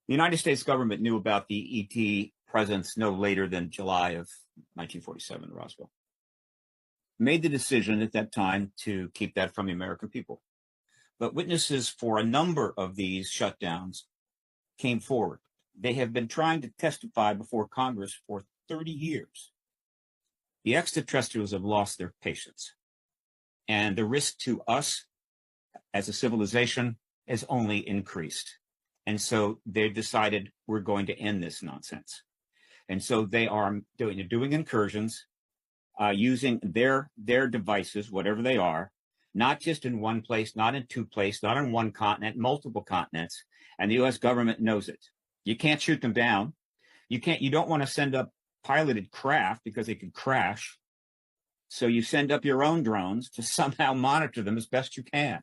The United States government knew about the ET presence no later than July of 1947 in Roswell. Made the decision at that time to keep that from the American people. But witnesses for a number of these shutdowns came forward. They have been trying to testify before Congress for 30 years. The extraterrestrials have lost their patience, and the risk to us as a civilization has only increased. And so they decided we're going to end this nonsense. And so they are doing incursions, using their devices, whatever they are, not just in one place, not in two places, not on one continent, multiple continents. And the U.S. government knows it. You can't shoot them down. You don't want to send up piloted craft because they could crash. So you send up your own drones to somehow monitor them as best you can.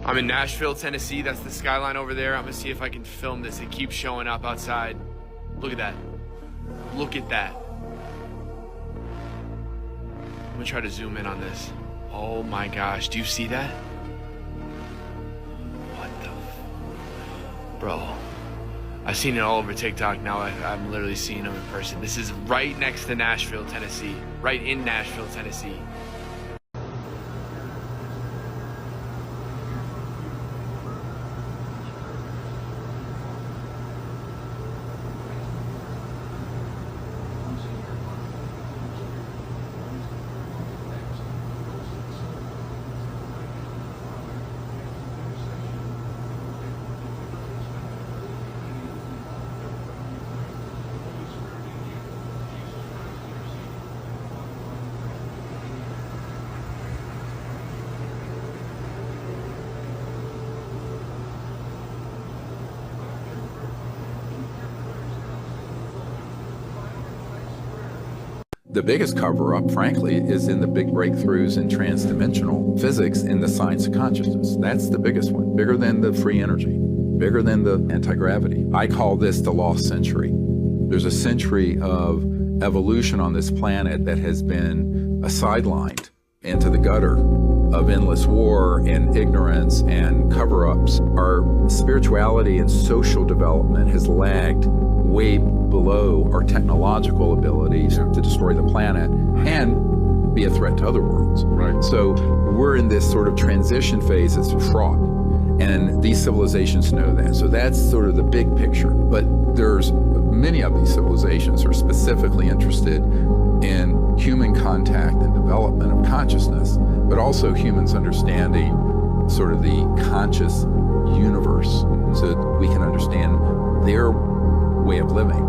I'm in Nashville, Tennessee. That's the skyline over there. I'm gonna see if I can film this. It keeps showing up outside. Look at that. Look at that. I'm gonna try to zoom in on this. Oh my gosh, do you see that? What the bro. I've seen it all over TikTok. Now I'm literally seeing them in person. This is right next to Nashville, Tennessee. Right in Nashville, Tennessee. The biggest cover-up, frankly, is in the big breakthroughs in transdimensional physics in the science of consciousness. That's the biggest one, bigger than the free energy, bigger than the anti-gravity. I call this the lost century. There's a century of evolution on this planet that has been sidelined into the gutter of endless war and ignorance and cover-ups. Our spirituality and social development has lagged way below our technological abilities to destroy the planet and be a threat to other worlds. Right. So we're in this sort of transition phase that's fraught, and these civilizations know that. So that's sort of the big picture. But there's many of these civilizations are specifically interested in human contact and development of consciousness, but also humans understanding sort of the conscious universe so that we can understand their way of living,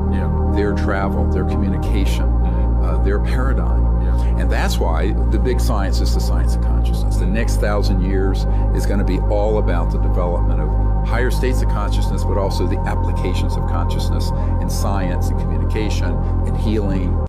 their travel, their communication, their paradigm. And that's why the big science is the science of consciousness. The next 1,000 years is going to be all about the development of higher states of consciousness, but also the applications of consciousness in science and communication and healing